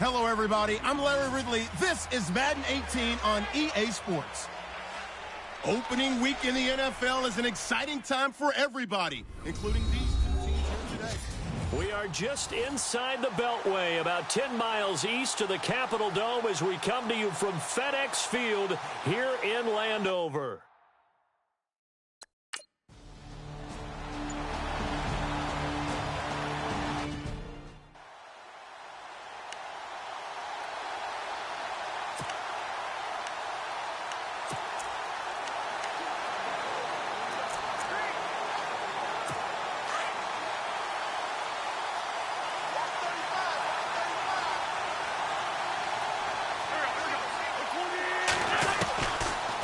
Hello, everybody. I'm Larry Ridley. This is Madden 18 on EA Sports. Opening week in the NFL is an exciting time for everybody, including these two teams here today. We are just inside the Beltway, about 10 miles east of the Capitol Dome as we come to you from FedEx Field here in Landover.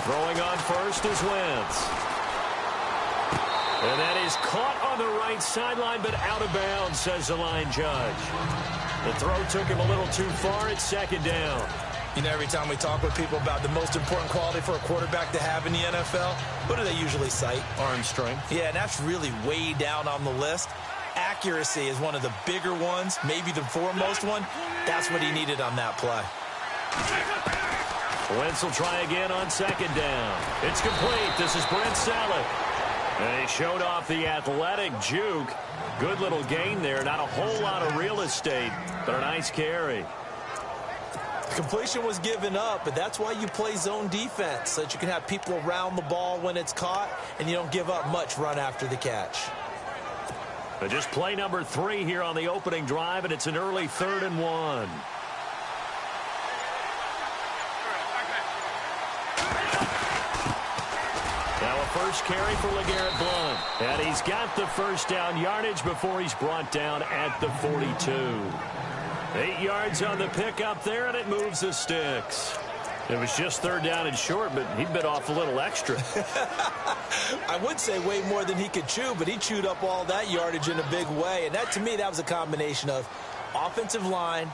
Throwing on first is Wentz. And that is caught on the right sideline, but out of bounds, says the line judge. The throw took him a little too far. It's second down. You know, every time we talk with people about the most important quality for a quarterback to have in the NFL, what do they usually cite? Arm strength. Yeah, and that's really way down on the list. Accuracy is one of the bigger ones, maybe the foremost one. That's what he needed on that play. Wentz will try again on second down. It's complete. This is Brent Selleck. And he showed off the athletic juke. Good little gain there. Not a whole lot of real estate, but a nice carry. Completion was given up, but that's why you play zone defense, so that you can have people around the ball when it's caught, and you don't give up much run after the catch. But just play number 3 here on the opening drive, and it's an early 3rd and 1. First carry for LeGarrette Blount. And he's got the first down yardage before he's brought down at the 42. 8 yards on the pickup there, and it moves the sticks. It was just 3rd down and short, but he bit off a little extra. I would say way more than he could chew, but he chewed up all that yardage in a big way. And that, to me, that was a combination of offensive line,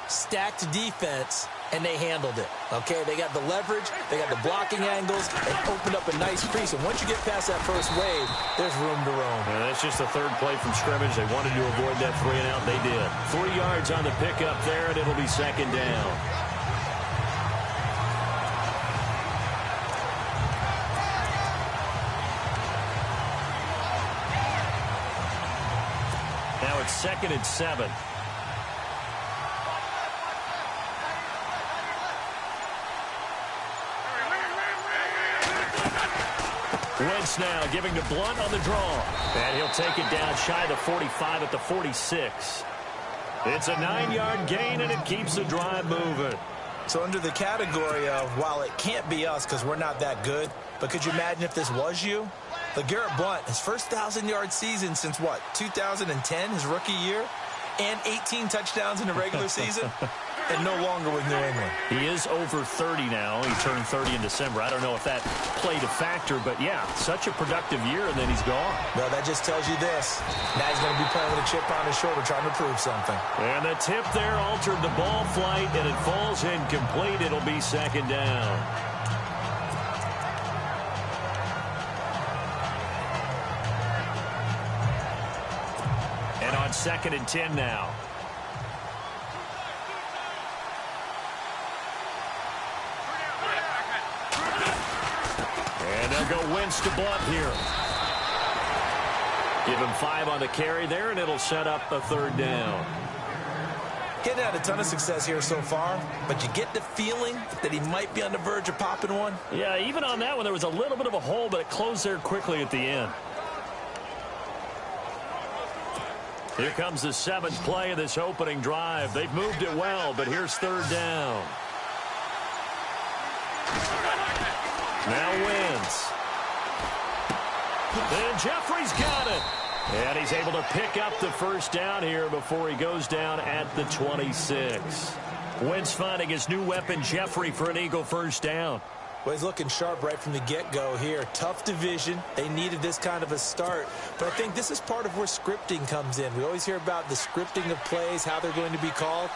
stacked defense, and they handled it. Okay, they got the leverage, they got the blocking angles, and opened up a nice crease. And once you get past that first wave, there's room to roam. And that's just the 3rd play from scrimmage. They wanted to avoid that 3 and out. They did. 3 yards on the pickup there, and it'll be second down. Now it's 2nd and 7. Wentz now giving to Blount on the draw. And he'll take it down shy of the 45 at the 46. It's a 9-yard gain, and it keeps the drive moving. So under the category of, while it can't be us because we're not that good, but could you imagine if this was you? LeGarrette Blount, his first 1,000-yard season since, what, 2010, his rookie year? And 18 touchdowns in the regular season? And no longer with New England. He is over 30 now. He turned 30 in December. I don't know if that played a factor, but yeah, such a productive year, and then he's gone. Well, that just tells you this. Now he's going to be playing with a chip on his shoulder trying to prove something. And the tip there altered the ball flight, and it falls incomplete. It'll be second down. And on 2nd and 10 now. And they'll go Wentz to Blount here. Give him 5 on the carry there, and it'll set up a 3rd down. Getting had a ton of success here so far, but you get the feeling that he might be on the verge of popping one. Yeah, even on that one, there was a little bit of a hole, but it closed there quickly at the end. Here comes the 7th play of this opening drive. They've moved it well, but here's 3rd down. Now Wentz. And Jeffrey's got it. And he's able to pick up the first down here before he goes down at the 26. Wentz finding his new weapon, Jeffrey, for an Eagle first down. Well, he's looking sharp right from the get-go here. Tough division. They needed this kind of a start. But I think this is part of where scripting comes in. We always hear about the scripting of plays, how they're going to be called.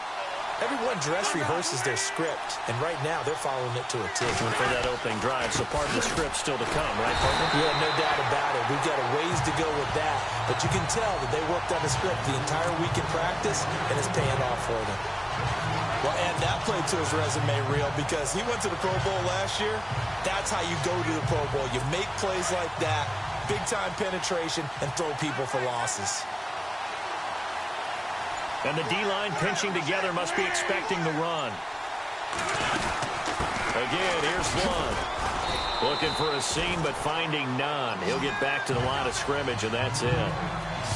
Everyone dress rehearses their script, and right now they're following it to a T. For that opening drive, so part of the script still to come, right, partner? Yeah, no doubt about it. We've got a ways to go with that, but you can tell that they worked on the script the entire week in practice, and it's paying off for them. Well, add that play to his resume reel because he went to the Pro Bowl last year. That's how you go to the Pro Bowl. You make plays like that, big-time penetration, and throw people for losses. And the D-line pinching together must be expecting the run. Again, here's one. Looking for a seam, but finding none. He'll get back to the line of scrimmage, and that's it.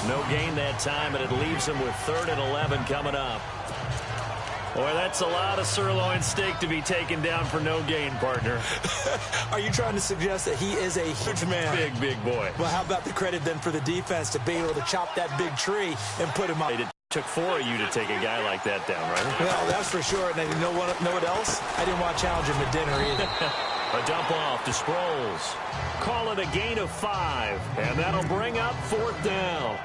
No gain that time, and it leaves him with 3rd and 11 coming up. Boy, that's a lot of sirloin steak to be taken down for no gain, partner. Are you trying to suggest that he is a huge man? Big boy. Well, how about the credit then for the defense to be able to chop that big tree and put him up? It took 4 of you to take a guy like that down, right? Well, that's for sure. And you know what else? I didn't want to challenge him to dinner either. A dump off to Sproles. Call it a gain of 5, and that'll bring up 4th down.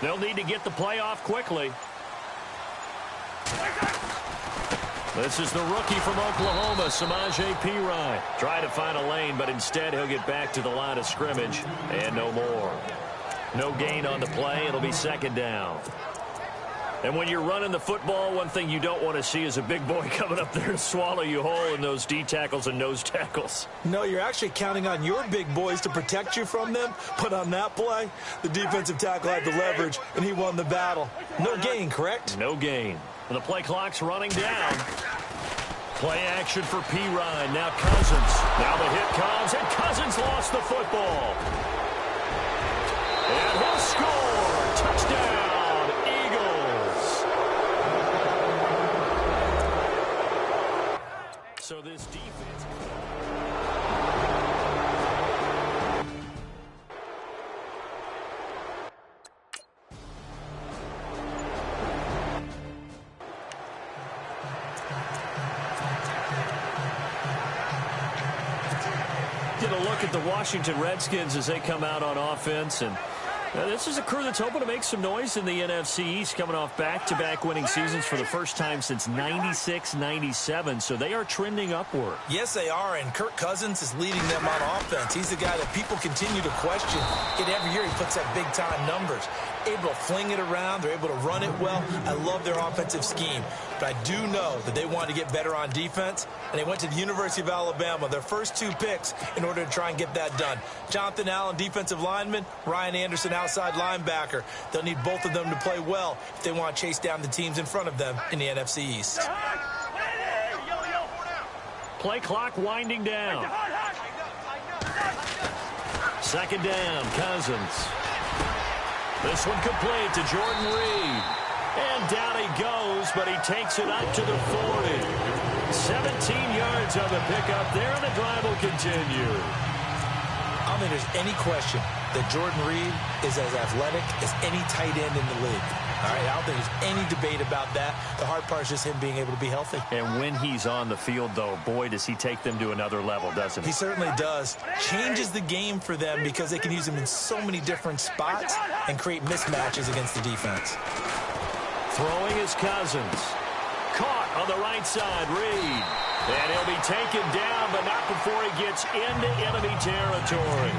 They'll need to get the play off quickly. This is the rookie from Oklahoma, Samaje Perine. Try to find a lane, but instead he'll get back to the line of scrimmage and no more. No gain on the play. It'll be 2nd down. And when you're running the football, one thing you don't want to see is a big boy coming up there and swallow you whole in those D tackles and nose tackles. No, you're actually counting on your big boys to protect you from them. But on that play, the defensive tackle had the leverage, and he won the battle. No gain, correct? No gain. The play clock's running down. Play action for Perine. Now Cousins. Now the hit comes, and Cousins lost the football. And he'll score. Touchdown. So this defense... Get a look at the Washington Redskins as they come out on offense, and this is a crew that's hoping to make some noise in the NFC East, coming off back-to-back winning seasons for the first time since 96-97, so they are trending upward. Yes, they are, and Kirk Cousins is leading them on offense. He's the guy that people continue to question. Yet every year he puts up big-time numbers. Able to fling it around. They're able to run it well. I love their offensive scheme. But I do know that they want to get better on defense, and they went to the University of Alabama, their first 2 picks, in order to try and get that done. Jonathan Allen, defensive lineman. Ryan Anderson, outside linebacker. They'll need both of them to play well if they want to chase down the teams in front of them in the NFC East. Play clock winding down. 2nd down, Cousins. This one complete to Jordan Reed. And down he goes, but he takes it up to the 40. 17 yards on the pickup there, and the drive will continue. I don't think there's any question that Jordan Reed is as athletic as any tight end in the league. All right, I don't think there's any debate about that. The hard part is just him being able to be healthy. And when he's on the field, though, boy, does he take them to another level, doesn't he? He certainly does. Changes the game for them because they can use him in so many different spots and create mismatches against the defense. Throwing is Cousins. Caught on the right side, Reed. And he'll be taken down, but not before he gets into enemy territory.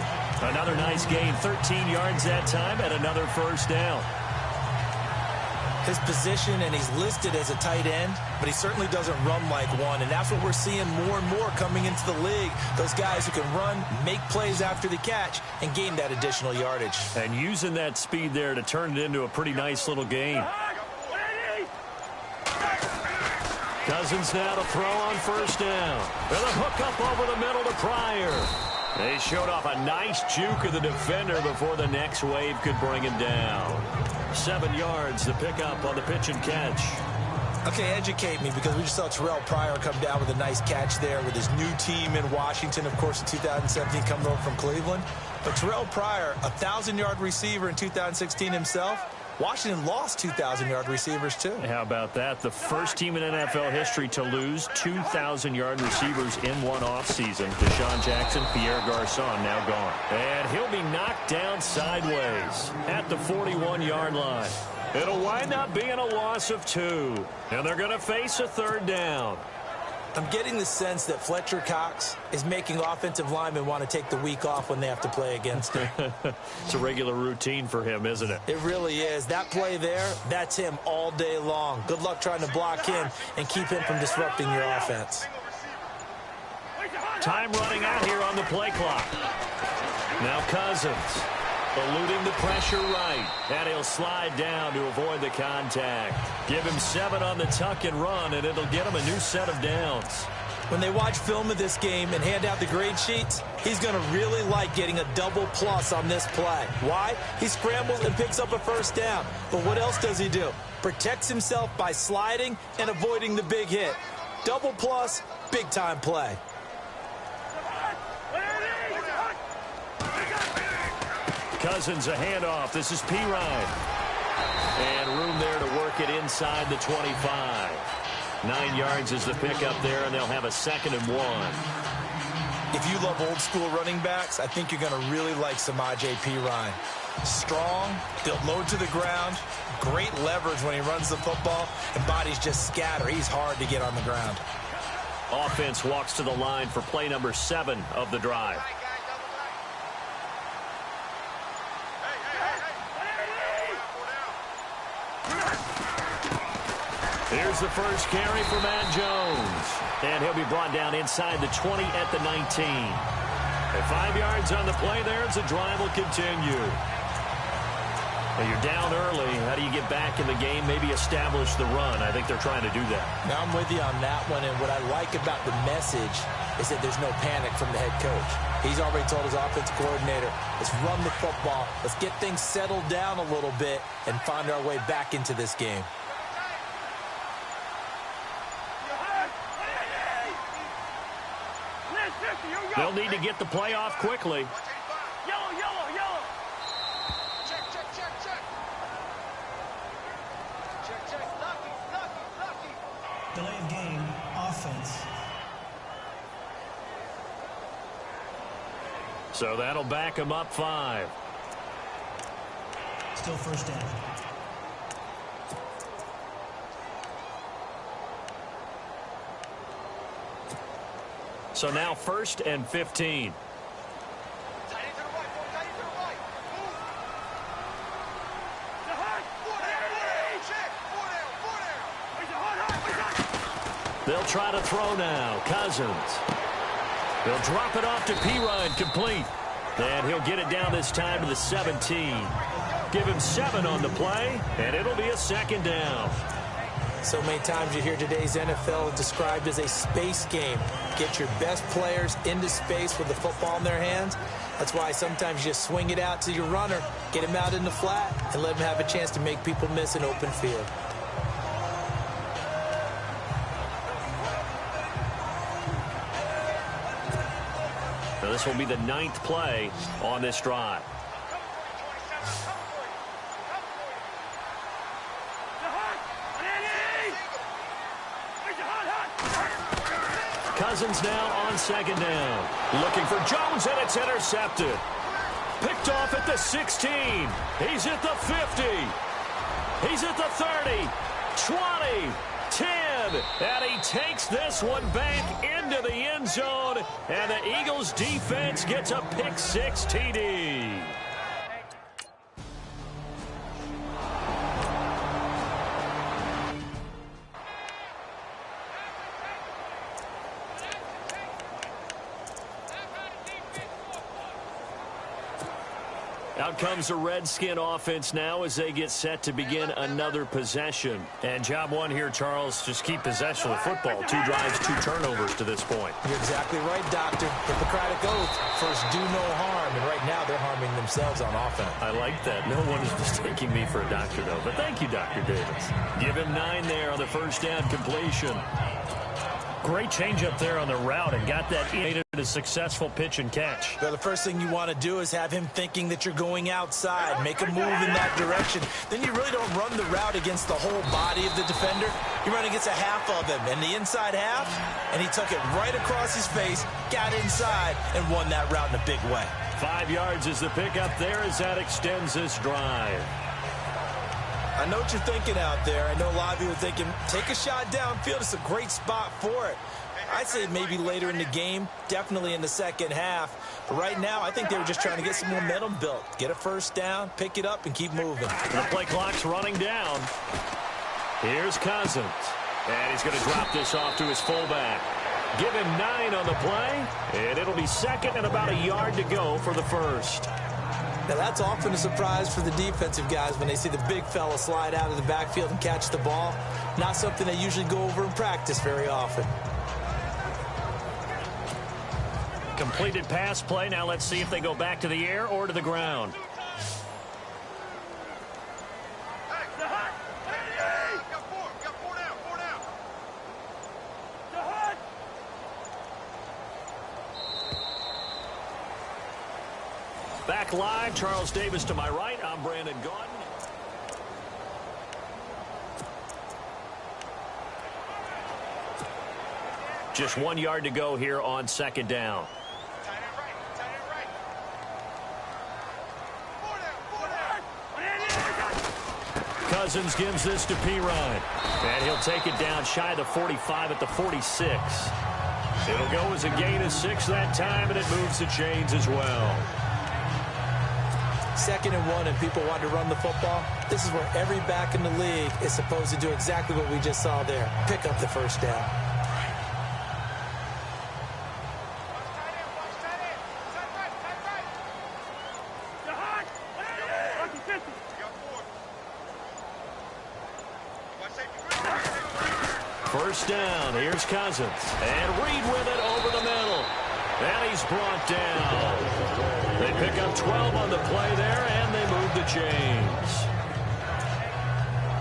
Another nice gain, 13 yards that time, and another 1st down. His position, and he's listed as a tight end, but he certainly doesn't run like one, and that's what we're seeing more and more coming into the league. Those guys who can run, make plays after the catch, and gain that additional yardage. And using that speed there to turn it into a pretty nice little gain. Cousins now to throw on 1st down. With a hook up over the middle to Pryor. They showed off a nice juke of the defender before the next wave could bring him down. 7 yards, the pickup on the pitch and catch. Okay, educate me, because we just saw Terrell Pryor come down with a nice catch there with his new team in Washington, of course, in 2017, coming over from Cleveland. But Terrell Pryor, a 1,000-yard receiver in 2016 himself, Washington lost 2,000-yard receivers, too. How about that? The first team in NFL history to lose 2,000-yard receivers in one offseason. Deshaun Jackson, Pierre Garçon now gone. And he'll be knocked down sideways at the 41-yard line. It'll wind up being a loss of 2. And they're going to face a third down. I'm getting the sense that Fletcher Cox is making offensive linemen want to take the week off when they have to play against him. It's a regular routine for him, isn't it? It really is. That play there, that's him all day long. Good luck trying to block him and keep him from disrupting your offense. Time running out here on the play clock. Now Cousins eluding the pressure right, and he'll slide down to avoid the contact. Give him 7 on the tuck and run, and it'll get him a new set of downs. When they watch film of this game and hand out the grade sheets, he's going to really like getting a double plus on this play. Why? He scrambles and picks up a first down. But what else does he do? Protects himself by sliding and avoiding the big hit. Double plus, big-time play. Cousins, a handoff. This is P. Ryan. And room there to work it inside the 25. 9 yards is the pickup there, and they'll have a 2nd and 1. If you love old-school running backs, I think you're going to really like Samaje P. Ryan. Strong, built low to the ground, great leverage when he runs the football, and bodies just scatter. He's hard to get on the ground. Offense walks to the line for play number 7 of the drive. Here's the first carry for Matt Jones. And he'll be brought down inside the 20 at the 19. And 5 yards on the play there as the drive will continue. Well, you're down early. How do you get back in the game? Maybe establish the run. I think they're trying to do that. Now I'm with you on that one. And what I like about the message is that there's no panic from the head coach. He's already told his offensive coordinator, let's run the football. Let's get things settled down a little bit and find our way back into this game. They'll need to get the play off quickly. Yellow, yellow, yellow. Check, check, check, check. Check, check. Lucky, lucky, lucky. Delay of game, offense. So that'll back him up 5. Still first down. So now 1st and 15. They'll try to throw now. Cousins. They'll drop it off to P. Ryan, complete. And he'll get it down this time to the 17. Give him 7 on the play, and it'll be a 2nd down. So many times you hear today's NFL described as a space game. Get your best players into space with the football in their hands. That's why sometimes you just swing it out to your runner, get him out in the flat, and let him have a chance to make people miss an open field. Now this will be the 9th play on this drive. Cousins now on 2nd down. Looking for Jones, and it's intercepted. Picked off at the 16. He's at the 50. He's at the 30, 20, 10. And he takes this one back into the end zone. And the Eagles defense gets a pick-6 TD. Out comes the Redskin offense now as they get set to begin another possession. And job one here, Charles, just keep possession of the football. 2 drives, 2 turnovers to this point. You're exactly right, Doctor. Hippocratic oath. First, do no harm. And right now, they're harming themselves on offense. I like that. No one is mistaking me for a doctor, though. But thank you, Dr. Davis. Give him 9 there on the first down completion. Great change up there on the route and got that in. A successful pitch and catch. Well, the first thing you want to do is have him thinking that you're going outside. Make a move in that direction. Then you really don't run the route against the whole body of the defender. You run against a half of him, and the inside half, and he took it right across his face, got inside, and won that route in a big way. 5 yards is the pickup there as that extends this drive. I know what you're thinking out there. I know a lot of you are thinking, take a shot downfield. It's a great spot for it. I'd say maybe later in the game, definitely in the second half. But right now, I think they were just trying to get some momentum built. Get a first down, pick it up, and keep moving. The play clock's running down. Here's Cousins. And he's going to drop this off to his fullback. Give him 9 on the play, and it'll be second and about a yard to go for the first. Now, that's often a surprise for the defensive guys when they see the big fella slide out of the backfield and catch the ball. Not something they usually go over in practice very often. Completed pass play. Now let's see if they go back to the air or to the ground. Back live, Charles Davis to my right. I'm Brandon Gaudin. Just 1 yard to go here on second down. Cousins gives this to P-Ryan. And he'll take it down shy of the 45 at the 46. It'll go as a gain of 6 that time, and it moves the chains as well. 2nd and 1, and people want to run the football. This is where every back in the league is supposed to do exactly what we just saw there. Pick up the first down. First down, here's Cousins. And Reed with it over the middle. And he's brought down. They pick up 12 on the play there, and they move the chains.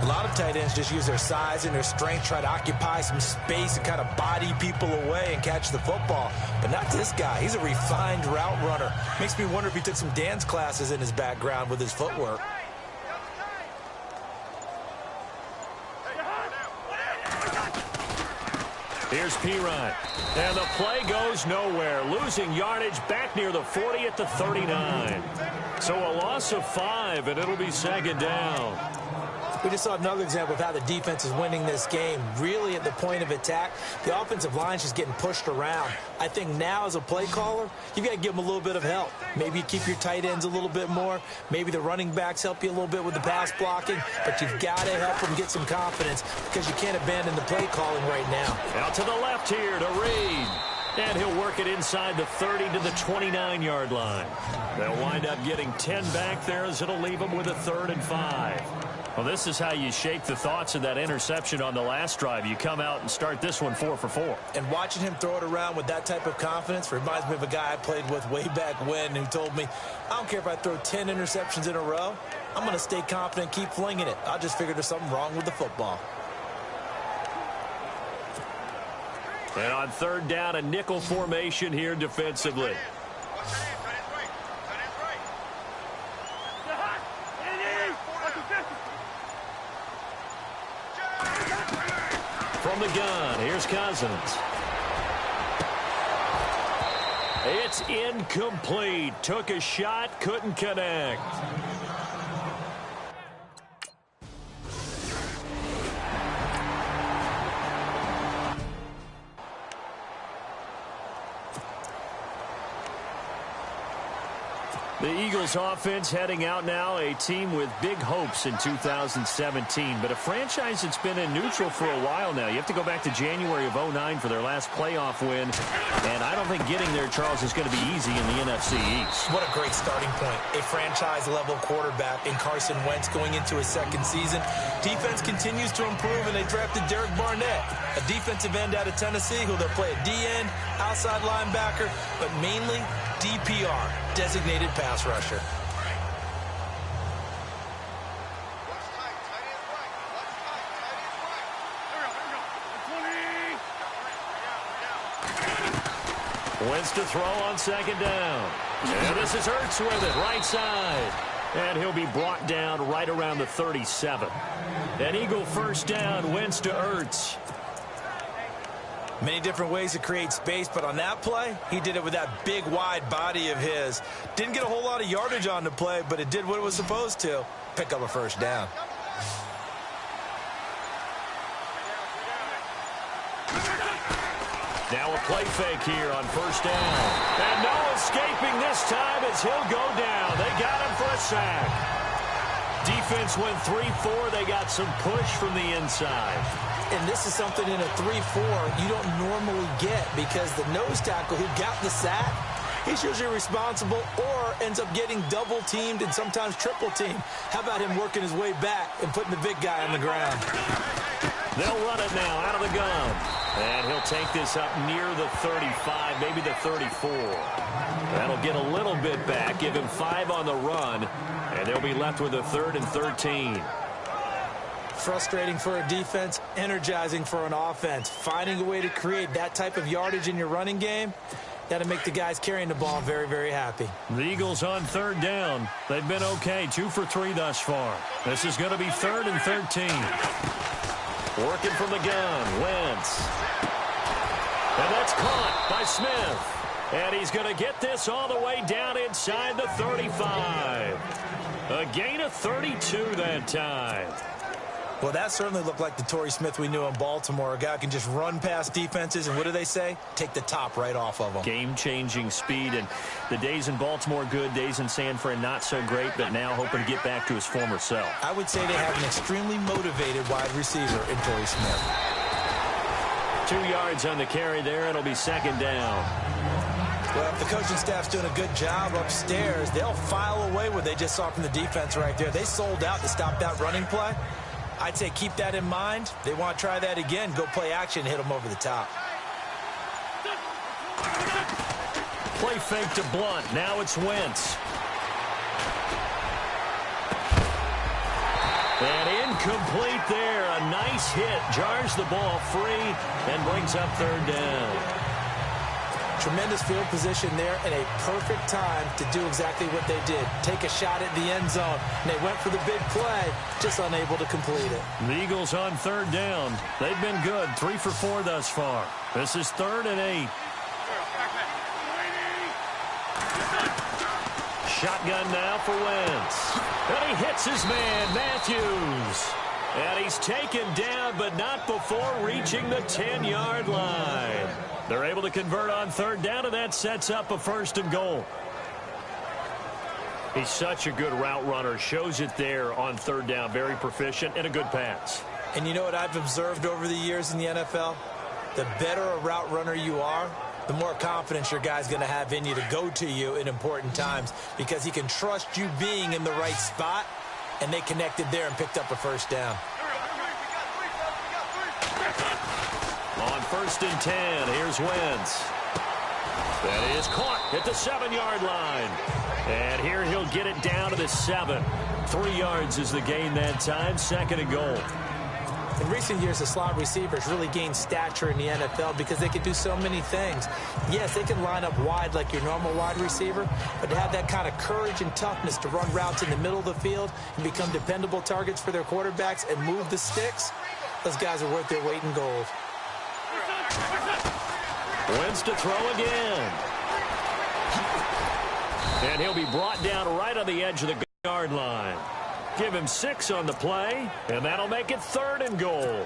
A lot of tight ends just use their size and their strength, try to occupy some space and kind of body people away and catch the football. But not this guy. He's a refined route runner. Makes me wonder if he took some dance classes in his background with his footwork. Here's P-Ryan. And the play goes nowhere. Losing yardage back near the 40 at the 39. So a loss of 5, and it'll be second down. We just saw another example of how the defense is winning this game. Really at the point of attack, the offensive line's just getting pushed around. I think now as a play caller, you've got to give them a little bit of help. Maybe you keep your tight ends a little bit more. Maybe the running backs help you a little bit with the pass blocking. But you've got to help them get some confidence because you can't abandon the play calling right now. Out to the left here to Reed. And he'll work it inside the 30 to the 29-yard line. They'll wind up getting 10 back there as it'll leave them with a 3rd and 5. Well, this is how you shake the thoughts of that interception on the last drive. You come out and start this one 4 for 4. And watching him throw it around with that type of confidence reminds me of a guy I played with way back when who told me, I don't care if I throw 10 interceptions in a row. I'm going to stay confident and keep flinging it. I'll just figure there's something wrong with the football. And on 3rd down, a nickel formation here defensively. From the gun, here's Cousins. It's incomplete. Took a shot, couldn't connect. The Eagles offense heading out now, a team with big hopes in 2017, but a franchise that's been in neutral for a while now. You have to go back to January of 09 for their last playoff win, and I don't think getting there, Charles, is going to be easy in the NFC East. What a great starting point. A franchise-level quarterback in Carson Wentz going into his 2nd season. Defense continues to improve, and they drafted Derek Barnett, a defensive end out of Tennessee who they'll play at D-end, outside linebacker, but mainly DPR, designated pass rusher. Wins to throw on second down. And this is Ertz with it, right side. And he'll be brought down right around the 37. An Eagle first down, Wins to Ertz. Many different ways to create space, but on that play, he did it with that big, wide body of his. Didn't get a whole lot of yardage on the play, but it did what it was supposed to. Pick up a first down. Now a play fake here on first down. And no escaping this time as he'll go down. They got him for a sack. Defense went 3-4. They got some push from the inside. And this is something in a 3-4 you don't normally get because the nose tackle who got the sack, he's usually responsible or ends up getting double-teamed and sometimes triple-teamed. How about him working his way back and putting the big guy on the ground? They'll run it now out of the gun. And he'll take this up near the 35, maybe the 34. That'll get a little bit back, give him 5 on the run, and they'll be left with a 3rd and 13. Frustrating for a defense, energizing for an offense. Finding a way to create that type of yardage in your running game, that'll make the guys carrying the ball very, very happy. The Eagles on 3rd down. They've been okay, 2 for 3 thus far. This is going to be 3rd and 13. Working from the gun, Wentz. And that's caught by Smith. And he's going to get this all the way down inside the 35. A gain of 32 that time. Well, that certainly looked like the Torrey Smith we knew in Baltimore. A guy who can just run past defenses, and what do they say? Take the top right off of them. Game-changing speed, and the days in Baltimore good, days in San Fran not so great, but now hoping to get back to his former self. I would say they have an extremely motivated wide receiver in Torrey Smith. 2 yards on the carry there. It'll be 2nd down. Well, if the coaching staff's doing a good job upstairs, they'll file away what they just saw from the defense right there. They sold out to stop that running play. I'd say keep that in mind. They want to try that again. Go play action, hit them over the top. Play fake to Blunt. Now it's Wentz. And incomplete there. A nice hit. Jars the ball free and brings up 3rd down. Tremendous field position there and a perfect time to do exactly what they did. Take a shot at the end zone. And they went for the big play, just unable to complete it. The Eagles on 3rd down. They've been good. 3 for 4 thus far. This is 3rd and 8. Shotgun now for Wentz. And he hits his man, Matthews. And he's taken down, but not before reaching the 10-yard line. They're able to convert on 3rd down, and that sets up a 1st and goal. He's such a good route runner. Shows it there on 3rd down. Very proficient and a good pass. And you know what I've observed over the years in the NFL? The better a route runner you are, the more confidence your guy's going to have in you to go to you in important times because he can trust you being in the right spot, and they connected there and picked up a 1st down. On 1st and 10, here's Wentz. That is caught at the 7-yard line. And here he'll get it down to the 7. 3 yards is the gain that time, 2nd and goal. In recent years, the slot receivers really gained stature in the NFL because they can do so many things. Yes, they can line up wide like your normal wide receiver, but to have that kind of courage and toughness to run routes in the middle of the field and become dependable targets for their quarterbacks and move the sticks, those guys are worth their weight in gold. Wentz to throw again. And he'll be brought down right on the edge of the yard line. Give him 6 on the play, and that'll make it 3rd and goal.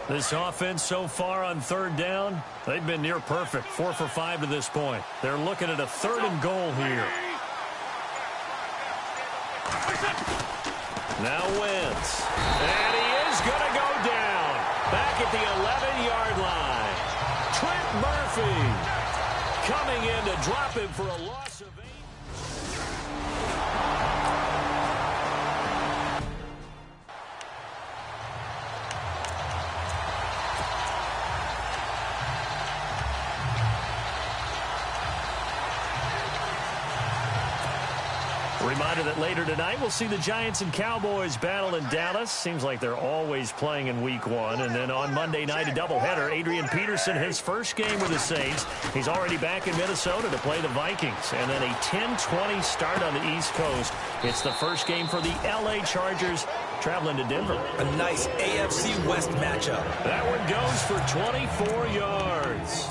This offense so far on 3rd down, they've been near perfect. 4 for 5 to this point. They're looking at a 3rd and goal here. Now Wentz. And he is going to go down. Back at the 11-yard line. Trent Murphy coming in to drop him for a loss of 8. Reminder that later tonight we'll see the Giants and Cowboys battle in Dallas. Seems like they're always playing in Week 1. And then on Monday night, a doubleheader. Adrian Peterson, his first game with the Saints. He's already back in Minnesota to play the Vikings. And then a 10-20 start on the East Coast. It's the first game for the L.A. Chargers traveling to Denver. A nice AFC West matchup. That one goes for 24 yards.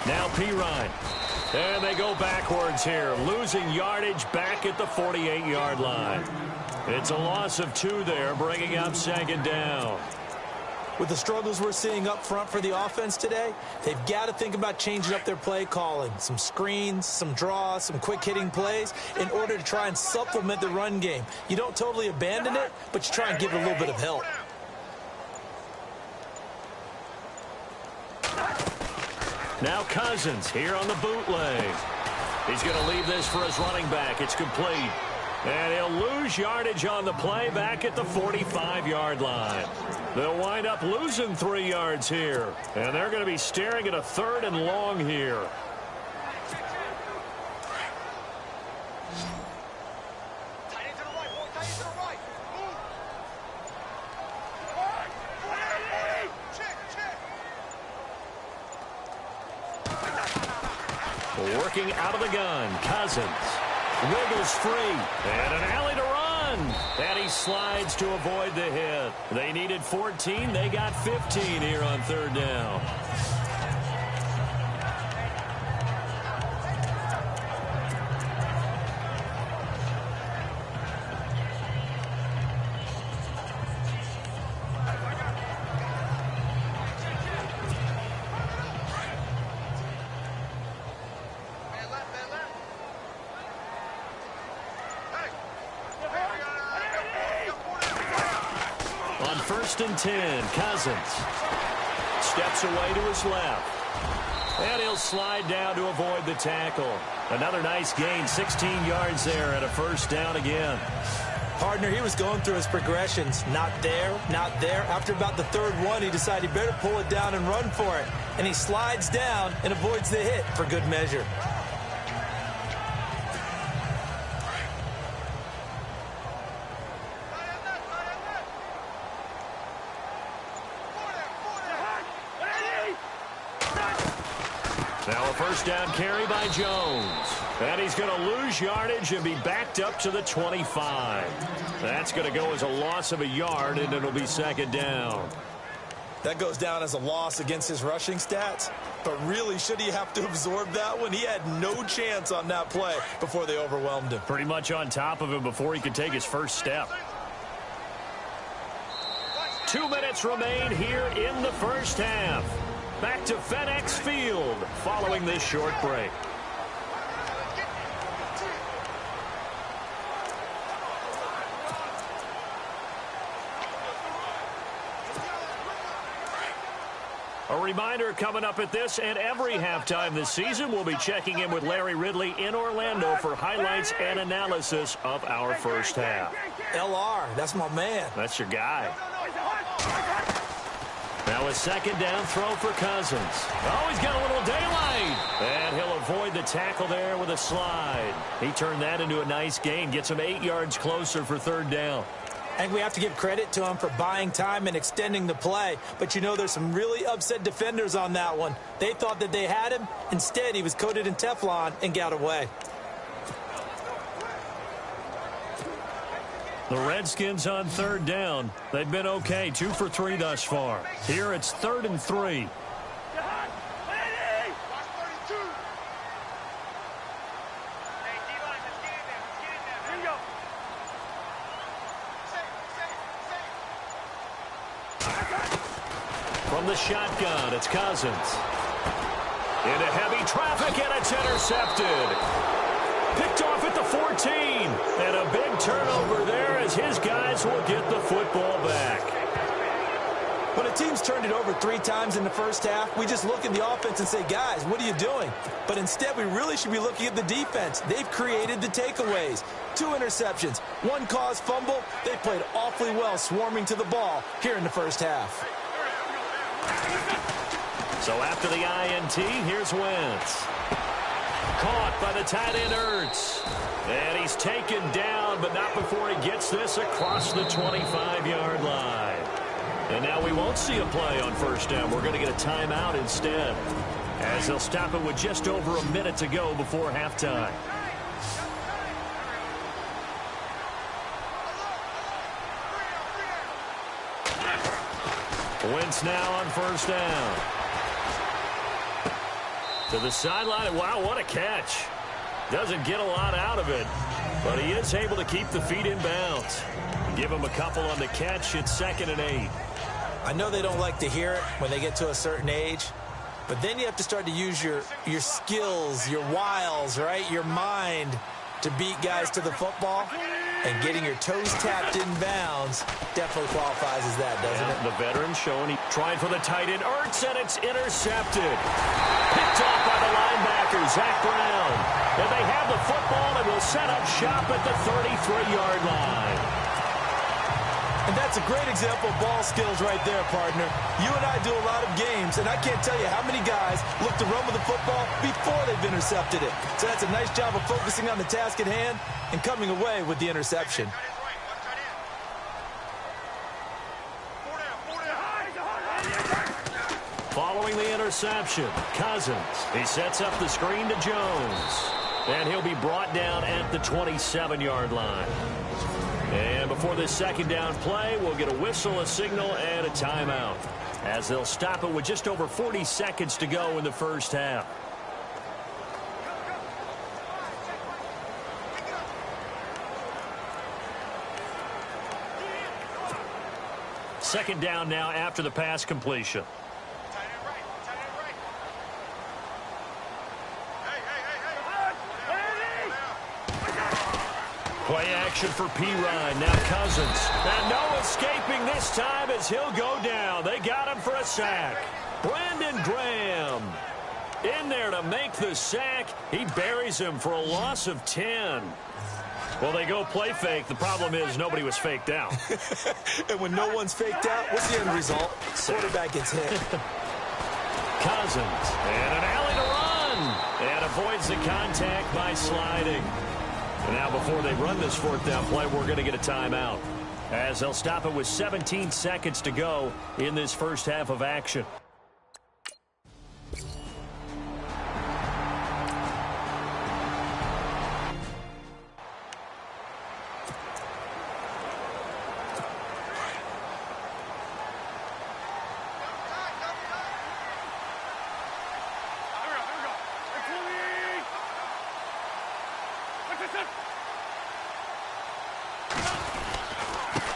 Now Pirine. And they go backwards here, losing yardage back at the 48-yard line. It's a loss of 2 there, bringing up second down. With the struggles we're seeing up front for the offense today, they've got to think about changing up their play calling. Some screens, some draws, some quick-hitting plays in order to try and supplement the run game. You don't totally abandon it, but you try and give it a little bit of help. Now Cousins here on the bootleg. He's going to leave this for his running back. It's complete. And he'll lose yardage on the play back at the 45-yard line. They'll wind up losing 3 yards here. And they're going to be staring at a 3rd and long here. Working out of the gun, Cousins wiggles free, and an alley to run, and he slides to avoid the hit. They needed 14, they got 15 here on 3rd down. On 1st and 10, Cousins steps away to his left. And he'll slide down to avoid the tackle. Another nice gain, 16 yards there and a 1st down again. Partner, he was going through his progressions. Not there, not there. After about the 3rd one, he decided he better pull it down and run for it. And he slides down and avoids the hit for good measure. Now a 1st down carry by Jones. And he's going to lose yardage and be backed up to the 25. That's going to go as a loss of a yard, and it'll be 2nd down. That goes down as a loss against his rushing stats. But really, should he have to absorb that one? He had no chance on that play before they overwhelmed him. Pretty much on top of him before he could take his first step. 2 minutes remain here in the 1st half. Back to FedEx Field following this short break. A reminder coming up at this and every halftime this season, we'll be checking in with Larry Ridley in Orlando for highlights and analysis of our 1st half. LR, that's my man. That's your guy. Now a 2nd down throw for Cousins. Oh, he's got a little daylight. And he'll avoid the tackle there with a slide. He turned that into a nice gain. Gets him 8 yards closer for 3rd down. I think we have to give credit to him for buying time and extending the play. But, you know, there's some really upset defenders on that one. They thought that they had him. Instead, he was coated in Teflon and got away. The Redskins on 3rd down. They've been okay, 2 for 3 thus far. Here it's 3rd and 3. From the shotgun, it's Cousins. Into heavy traffic, and it's intercepted. Picked off at the 14. And a big turnover there as his guys will get the football back. When a team's turned it over 3 times in the first half, we just look at the offense and say, guys, what are you doing? But instead, we really should be looking at the defense. They've created the takeaways. 2 interceptions, 1 caused fumble. They played awfully well swarming to the ball here in the first half. So after the INT, here's Wentz. Caught by the tight end Ertz. And he's taken down, but not before he gets this across the 25-yard line. And now we won't see a play on first down. We're going to get a timeout instead, as they'll stop it with just over a minute to go before halftime. Wentz now on first down. To the sideline. Wow, what a catch. Doesn't get a lot out of it, but he is able to keep the feet in bounds. Give him a couple on the catch. It's 2nd and 8. I know they don't like to hear it when they get to a certain age, but then you have to start to use your skills, your wiles, right? Your mind to beat guys to the football. And getting your toes tapped in bounds definitely qualifies as that, doesn't it? The veteran showing he tried for the tight end. Ertz, and it's intercepted. Picked off by the linebacker, Zach Brown. And they have the football and will set up shop at the 33-yard line. And that's a great example of ball skills right there, partner. You and I do a lot of games, and I can't tell you how many guys look to run with the football before they've intercepted it. So that's a nice job of focusing on the task at hand and coming away with the interception. Following the interception, Cousins. He sets up the screen to Jones. And he'll be brought down at the 27-yard line. And before this second down play, we'll get a whistle, a signal, and a timeout, as they'll stop it with just over 40 seconds to go in the first half. Second down now after the pass completion. Play action for P-Ryan. Now Cousins. And no escaping this time as he'll go down. They got him for a sack. Brandon Graham in there to make the sack. He buries him for a loss of 10. Well, they go play fake. The problem is nobody was faked out. And when no one's faked out, what's the end result? Quarterback gets hit. Cousins. And an alley to run. And avoids the contact by sliding. And now before they run this 4th down play, we're going to get a timeout, as they'll stop it with 17 seconds to go in this first half of action.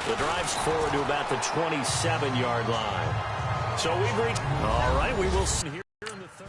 The drive's forward to about the 27-yard line. So we've reached... All right, we will see here in the third.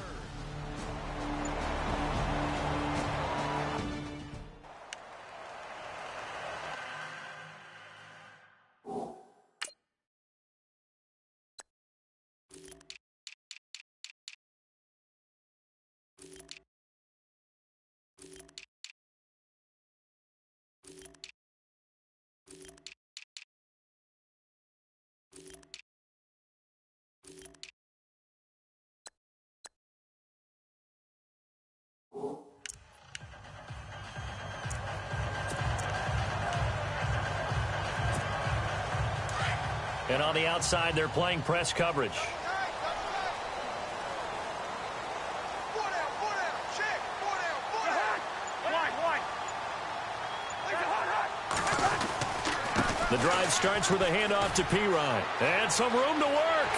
And on the outside, they're playing press coverage. The drive starts with a handoff to P-Ryan. And some room to work.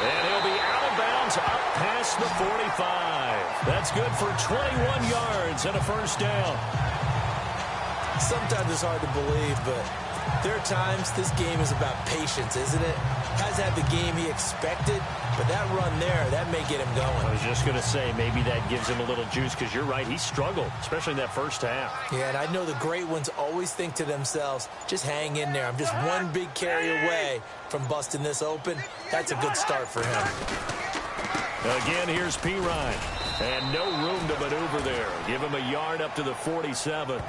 And he'll be out of bounds up past the 45. That's good for 21 yards and a first down. Sometimes it's hard to believe, but There are times this game is about patience, isn't it? Hasn't had the game he expected, but that run there, that may get him going. I was just going to say, maybe that gives him a little juice, because you're right, he struggled, especially in that first half. Yeah, and I know the great ones always think to themselves, just hang in there. I'm just one big carry away from busting this open. That's a good start for him. Again, here's P. Ryan. And no room to maneuver there. Give him a yard up to the 47.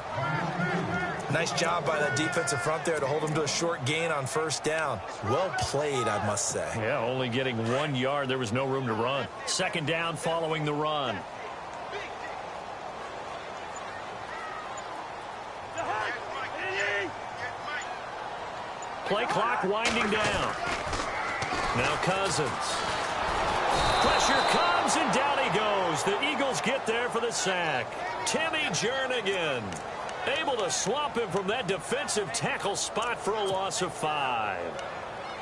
Nice job by that defensive front there to hold him to a short gain on first down. Well played, I must say. Yeah, only getting 1 yard. There was no room to run. Second down following the run. Play clock winding down. Now Cousins. Pressure comes, and down he goes. The Eagles get there for the sack. Timmy Jernigan able to swamp him from that defensive tackle spot for a loss of 5.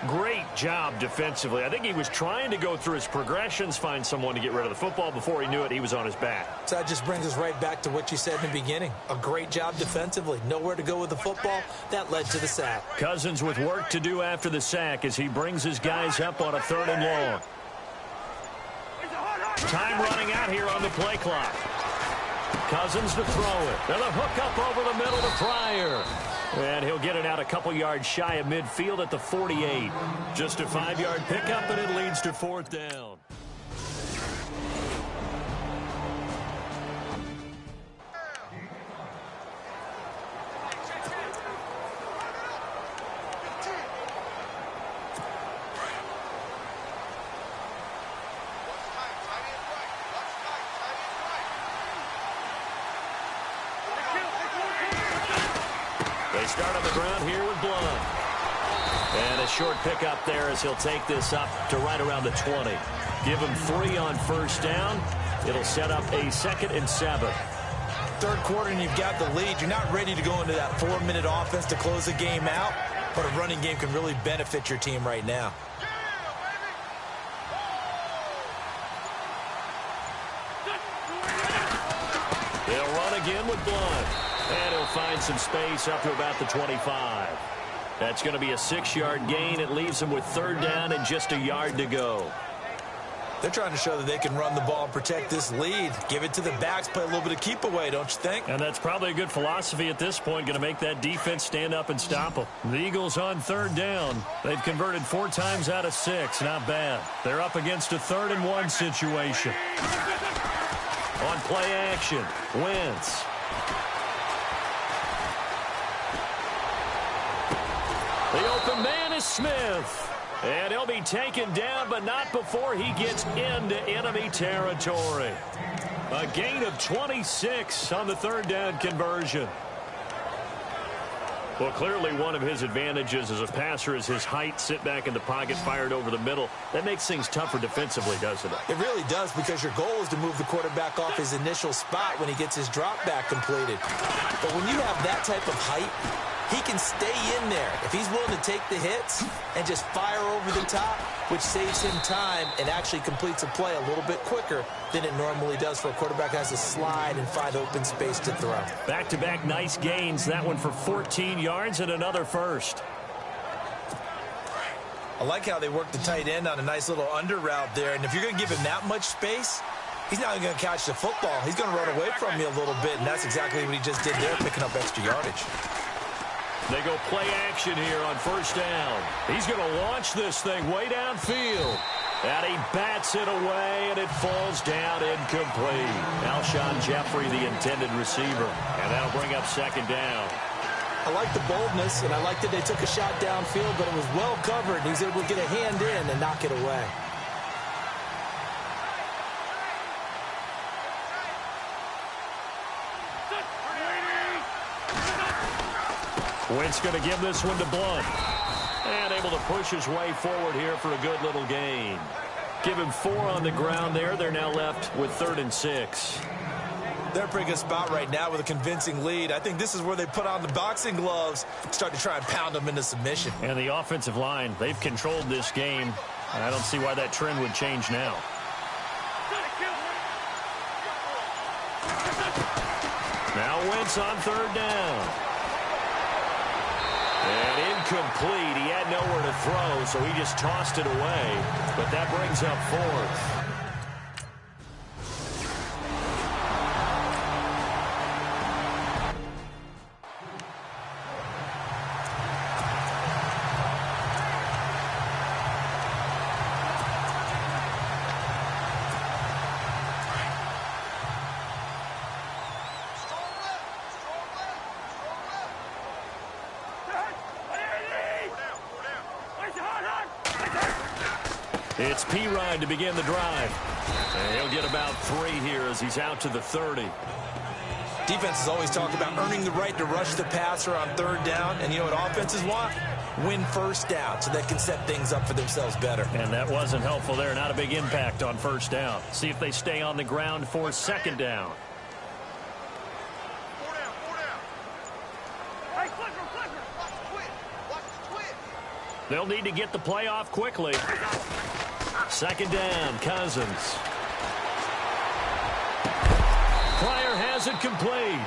Great job defensively. I think he was trying to go through his progressions, find someone to get rid of the football. Before he knew it, he was on his back. So that just brings us right back to what you said in the beginning. A great job defensively. Nowhere to go with the football. That led to the sack. Cousins with work to do after the sack as he brings his guys up on a 3rd and long. Time running out here on the play clock. Cousins to throw it. And a hook up over the middle to Pryor. And he'll get it out a couple yards shy of midfield at the 48. Just a 5-yard pickup, and it leads to 4th down. They start on the ground here with Blunt. And a short pickup there as he'll take this up to right around the 20. Give him 3 on first down. It'll set up a 2nd and 7. Third quarter and you've got the lead. You're not ready to go into that 4-minute offense to close the game out, but a running game can really benefit your team right now. They'll run again with Blunt. And he'll find some space up to about the 25. That's going to be a 6-yard gain. It leaves him with 3rd down and just a yard to go. They're trying to show that they can run the ball and protect this lead. Give it to the backs, play a little bit of keep away, don't you think? And that's probably a good philosophy at this point, going to make that defense stand up and stop them. The Eagles on 3rd down. They've converted 4 times out of 6. Not bad. They're up against a 3rd and 1 situation. On play action, Wentz. The open man is Smith. And he'll be taken down, but not before he gets into enemy territory. A gain of 26 on the 3rd down conversion. Well, clearly one of his advantages as a passer is his height. Sit back in the pocket, fired over the middle. That makes things tougher defensively, doesn't it? It really does, because your goal is to move the quarterback off his initial spot when he gets his drop back completed. But when you have that type of height, he can stay in there if he's willing to take the hits and just fire over the top, which saves him time and actually completes a play a little bit quicker than it normally does for a quarterback who has to slide and find open space to throw. Back-to-back nice gains. That one for 14 yards and another first. I like how they work the tight end on a nice little under route there. And if you're going to give him that much space, he's not even going to catch the football. He's going to run away from you a little bit, and that's exactly what he just did there, picking up extra yardage. They go play action here on first down. He's going to launch this thing way downfield. And he bats it away, and it falls down incomplete. Alshon Jeffrey, the intended receiver. And that'll bring up 2nd down. I like the boldness, and I like that they took a shot downfield, but it was well covered. He was able to get a hand in and knock it away. Wentz going to give this one to Blunt. And able to push his way forward here for a good little gain. Give him 4 on the ground there. They're now left with 3rd and 6. They're in a pretty good spot right now with a convincing lead. I think this is where they put on the boxing gloves, start to try and pound them into submission. And the offensive line, they've controlled this game. I don't see why that trend would change now. Now Wentz on 3rd down. And incomplete. He had nowhere to throw, so he just tossed it away. But that brings up fourth. It's P-Ryan to begin the drive. And he'll get about 3 here as he's out to the 30. Defense has always talked about earning the right to rush the passer on 3rd down. And you know what offenses want? Win 1st down so they can set things up for themselves better. And that wasn't helpful there. Not a big impact on 1st down. See if they stay on the ground for 2nd down. They'll need to get the play off quickly. 2nd down, Cousins. Pryor has it complete.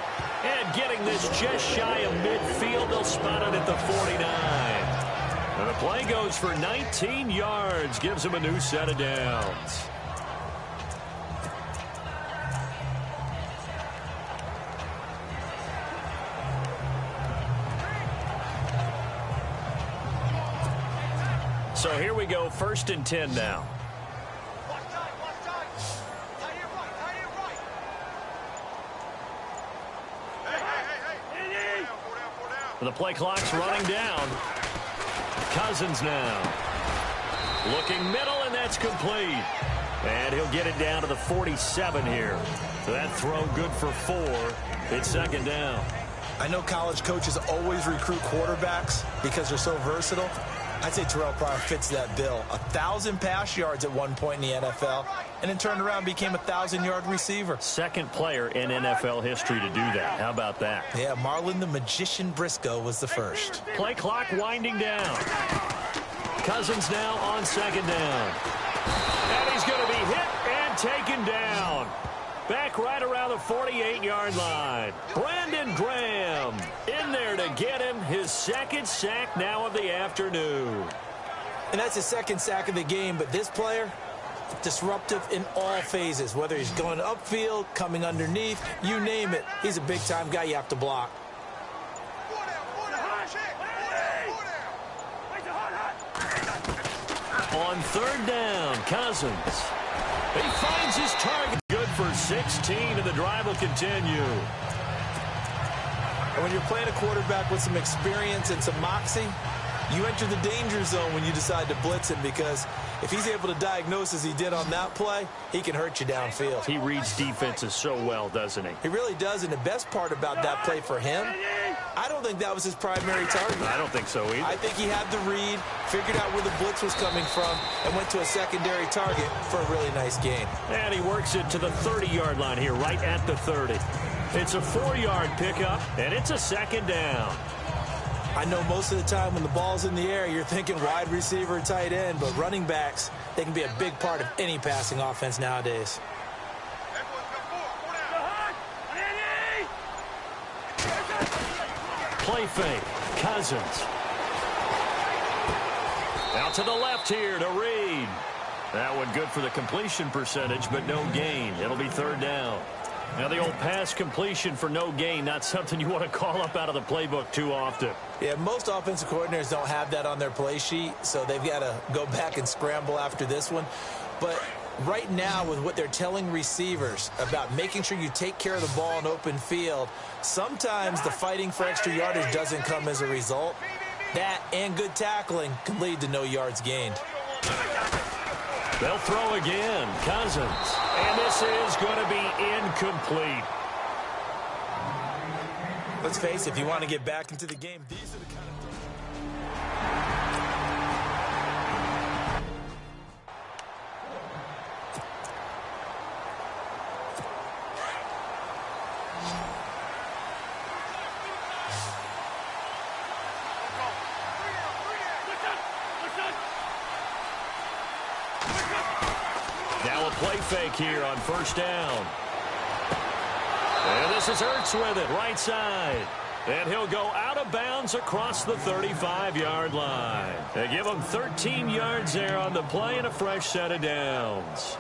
And getting this just shy of midfield, they'll spot it at the 49. And the play goes for 19 yards, gives him a new set of downs. So here we go, 1st and 10 now. The play clock's running down. Cousins now. Looking middle, and that's complete. And he'll get it down to the 47 here. So that throw good for 4. It's 2nd down. I know college coaches always recruit quarterbacks because they're so versatile. I'd say Terrell Pryor fits that bill. 1,000 pass yards at one point in the NFL, and then turned around and became a 1,000-yard receiver. 2nd player in NFL history to do that. How about that? Yeah, Marlon the Magician Briscoe was the first. Play clock winding down. Cousins now on 2nd down. And he's going to be hit and taken down. Back right around the 48-yard line. Brandon Graham in there to get him his 2nd sack now of the afternoon. And that's his 2nd sack of the game, but this player, disruptive in all phases, whether he's going upfield, coming underneath, you name it. He's a big-time guy you have to block. On 3rd down, Cousins. He finds his target. Good for 16, and the drive will continue. And when you're playing a quarterback with some experience and some moxie, you enter the danger zone when you decide to blitz him, because if he's able to diagnose as he did on that play, he can hurt you downfield. He reads defenses so well, doesn't he? He really does, and the best part about that play for him, I don't think that was his primary target. I don't think so either. I think he had the read, figured out where the blitz was coming from, and went to a secondary target for a really nice gain. And he works it to the 30-yard line here, right at the 30. It's a 4-yard pickup, and it's a 2nd down. I know most of the time when the ball's in the air, you're thinking wide receiver, tight end, but running backs, they can be a big part of any passing offense nowadays. Play fake. Cousins. Out to the left here to Reed. That one good for the completion percentage, but no gain. It'll be 3rd down. Now, the old pass completion for no gain, not something you want to call up out of the playbook too often. Yeah, most offensive coordinators don't have that on their play sheet, so they've got to go back and scramble after this one. But right now, with what they're telling receivers about making sure you take care of the ball in open field, sometimes the fighting for extra yardage doesn't come as a result. That and good tackling can lead to no yards gained. They'll throw again. Cousins. And this is going to be incomplete. Let's face it, if you want to get back into the game, these are the kind of things. Now a play fake here on 1st down. And this is Ertz with it, right side. And he'll go out of bounds across the 35-yard line. They give him 13 yards there on the play and a fresh set of downs.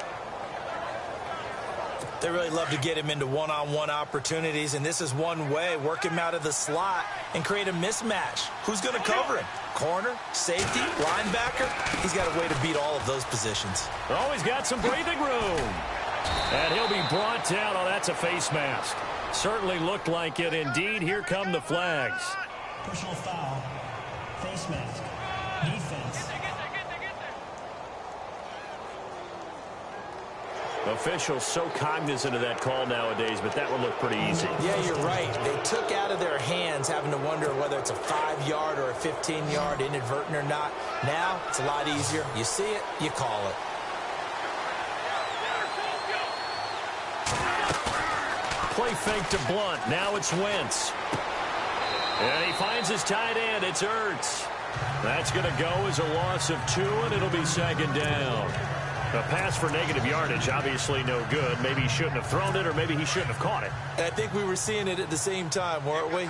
They really love to get him into one-on-one opportunities, and this is one way. Work him out of the slot and create a mismatch. Who's going to cover him? Corner, safety, linebacker? He's got a way to beat all of those positions. Oh, he's got some breathing room. And he'll be brought down. Oh, that's a face mask. Certainly looked like it. Indeed, here come the flags. Personal foul. Face mask. Defense. Officials so cognizant of that call nowadays, but that one looked pretty easy. Yeah, you're right. They took out of their hands having to wonder whether it's a 5-yard or a 15-yard, inadvertent or not. Now, it's a lot easier. You see it, you call it. Play fake to Blunt. Now it's Wentz. And he finds his tight end. It's Ertz. That's going to go as a loss of 2, and it'll be second down. A pass for negative yardage, obviously no good. Maybe he shouldn't have thrown it, or maybe he shouldn't have caught it. And I think we were seeing it at the same time, weren't we?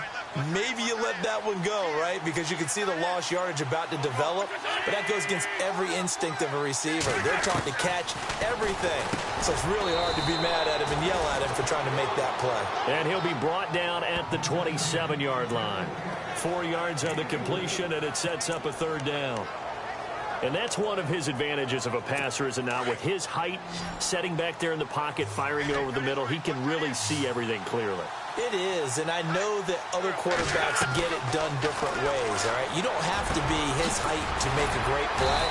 Maybe you let that one go, right? Because you can see the lost yardage about to develop. But that goes against every instinct of a receiver. They're taught to catch everything. So it's really hard to be mad at him and yell at him for trying to make that play. And he'll be brought down at the 27-yard line. 4 yards on the completion, and it sets up a third down. And that's one of his advantages of a passer, is it not? With his height, setting back there in the pocket, firing it over the middle, he can really see everything clearly. It is, and I know that other quarterbacks get it done different ways, all right? You don't have to be his height to make a great play.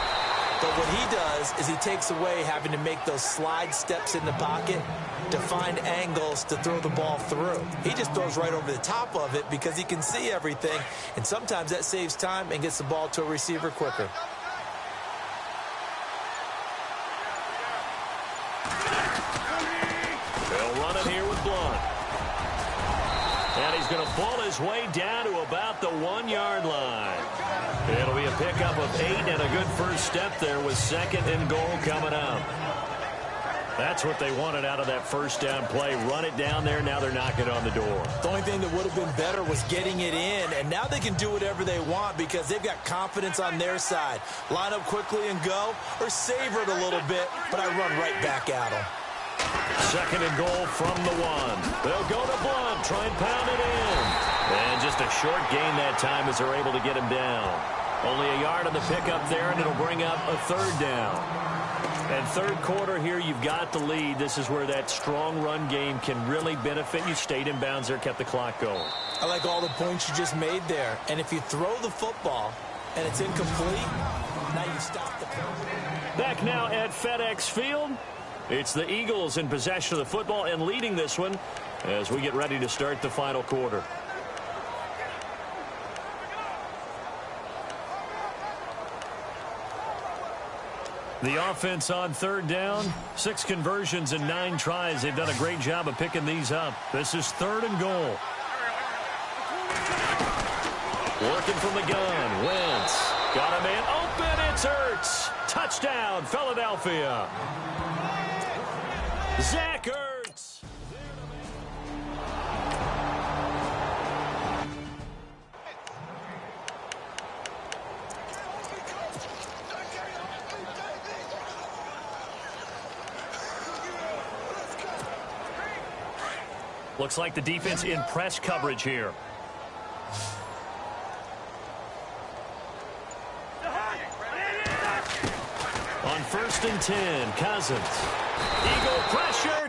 But what he does is he takes away having to make those slide steps in the pocket to find angles to throw the ball through. He just throws right over the top of it because he can see everything, and sometimes that saves time and gets the ball to a receiver quicker. And he's going to pull his way down to about the 1-yard line. It'll be a pickup of 8 and a good first step there with 2nd and goal coming up. That's what they wanted out of that first down play. Run it down there. Now they're knocking on the door. The only thing that would have been better was getting it in. And now they can do whatever they want because they've got confidence on their side. Line up quickly and go, or savor it a little bit, but I run right back at them. 2nd and goal from the 1. They'll go to Blunt, try and pound it in. And just a short gain that time as they're able to get him down. Only a yard on the pickup there, and it'll bring up a third down. And third quarter here, you've got the lead. This is where that strong run game can really benefit you. Stayed in bounds there, kept the clock going. I like all the points you just made there. And if you throw the football and it's incomplete, now you stop the play. Back now at FedEx Field. It's the Eagles in possession of the football and leading this one as we get ready to start the final quarter. The offense on third down, 6 conversions and 9 tries. They've done a great job of picking these up. This is 3rd and goal. Working from the gun, Wentz. Got a man open, it's Ertz. Touchdown, Philadelphia. Zach Ertz. Looks like the defense in press coverage here. On 1st and 10, Cousins. Eagle pressure,